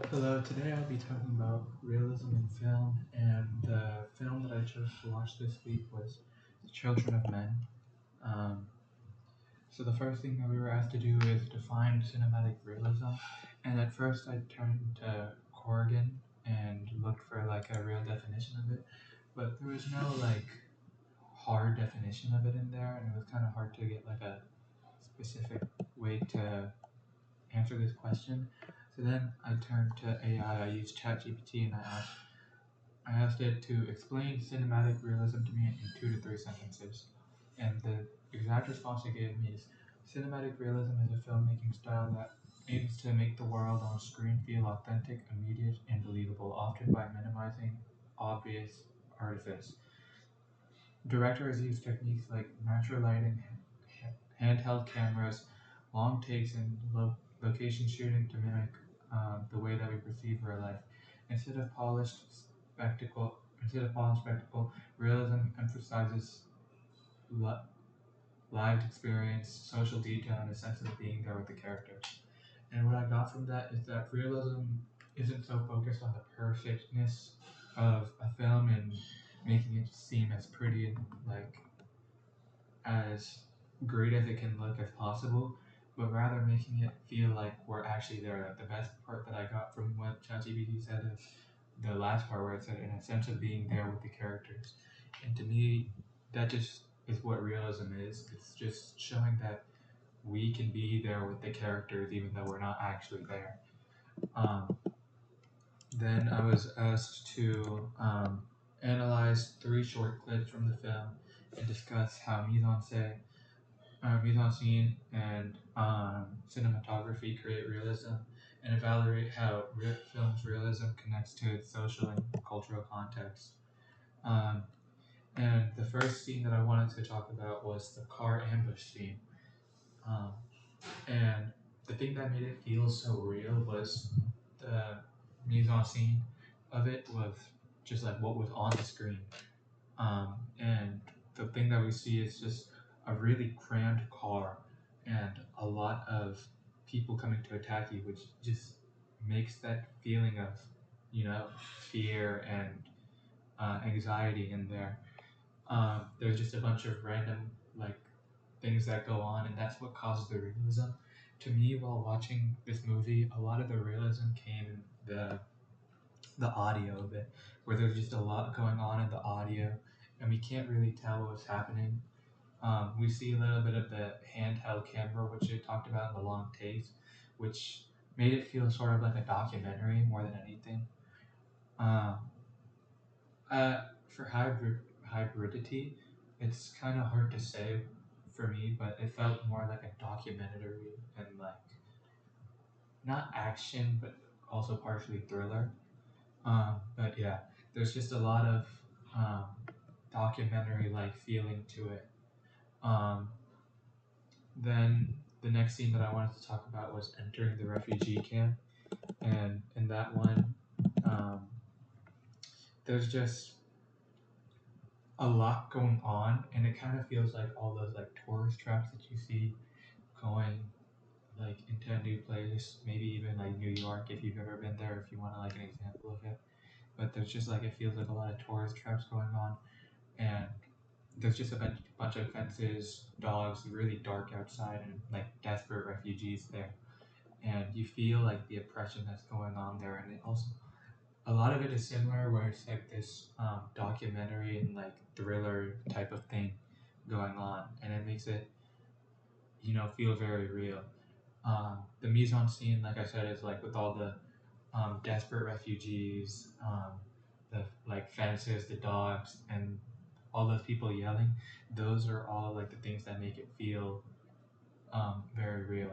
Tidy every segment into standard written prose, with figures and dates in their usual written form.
Hello, today I'll be talking about realism in film, and the film that I chose to watch this week was The Children of Men. Um, so the first thing that we were asked to do is define cinematic realism, and at first I turned to Corrigan and looked for like a real definition of it, but there was no like hard definition of it in there, and it was kind of hard to get like a specific way to answer this question. So then I turned to AI. I used ChatGPT and I asked it to explain cinematic realism to me in 2 to 3 sentences. And the exact response it gave me is cinematic realism is a filmmaking style that aims to make the world on screen feel authentic, immediate, and believable, often by minimizing obvious artifice. Directors use techniques like natural lighting, handheld cameras, long takes, and location shooting to mimic the way that we perceive real life. Instead of polished spectacle, realism emphasizes li- lived experience, social detail, and a sense of being there with the characters. And what I got from that is that realism isn't so focused on the perfectness of a film and making it seem as pretty and like as great as it can look as possible, but rather making it feel like we're actually there. Like the best part that I got from what ChatGPT said is the last part where it said in a sense of being there with the characters. And to me, that just is what realism is. It's just showing that we can be there with the characters even though we're not actually there. Um, then I was asked to analyze 3 short clips from the film and discuss how mise en scene and cinematography create realism, and evaluate how film's realism connects to its social and cultural context. Um, and the first scene that I wanted to talk about was the car ambush scene. Um, and the thing that made it feel so real was the mise en scene of it was just like what was on the screen. And the thing that we see is just a really crammed car and a lot of people coming to attack you, which just makes that feeling of, fear and anxiety in there. There's just a bunch of random like things that go on, and that's what causes the realism. To me, while watching this movie, a lot of the realism came in the audio of it, where there's just a lot going on in the audio, and we can't really tell what's happening. We see a little bit of the handheld camera, which they talked about in the long takes, which made it feel sort of like a documentary more than anything. Um, for hybridity, it's kind of hard to say for me, but it felt more like a documentary and like not action, but also partially thriller. But yeah, there's just a lot of um, documentary like feeling to it. Um, then the next scene that I wanted to talk about was entering the refugee camp, and in that one, um, there's just a lot going on, and it kind of feels like all those like tourist traps that you see going like into a new place, maybe even like New York if you've ever been there, if you want to like an example of it. But there's just like it feels like a lot of tourist traps going on, and there's just a bunch of fences, dogs, really dark outside, and like desperate refugees there. And you feel like the oppression that's going on there, and it also a lot of it is similar, where it's like this documentary and like thriller type of thing going on, and it makes it feel very real. The mise en scene, like I said, is like with all the desperate refugees, the like fences, the dogs, and all those people yelling. Those are all like the things that make it feel very real.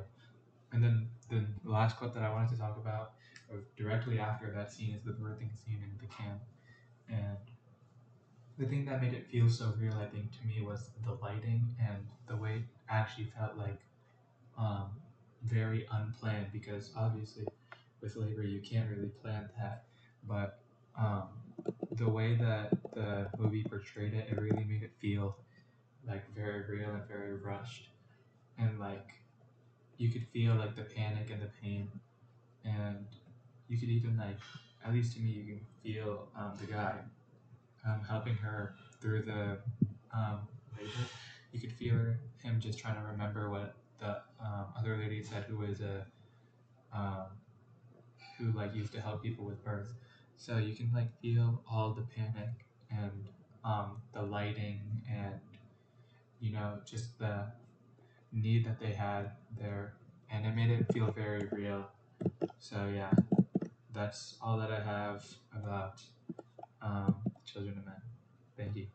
And then the last clip that I wanted to talk about, directly after that scene, is the birthing scene in the camp. And the thing that made it feel so real, I think, to me was the lighting and the way it actually felt like um, very unplanned, because obviously with labor you can't really plan that. But um, the way that the movie portrayed it, it really made it feel like very real and very rushed. And like you could feel like the panic and the pain, and you could even like, at least to me, you can feel the guy helping her through the labor. You could feel him just trying to remember what the other lady said, who was a um, who like used to help people with birth. So you can like feel all the panic and the lighting and just the need that they had there, and it made it feel very real. So yeah, that's all that I have about Children of Men. Thank you.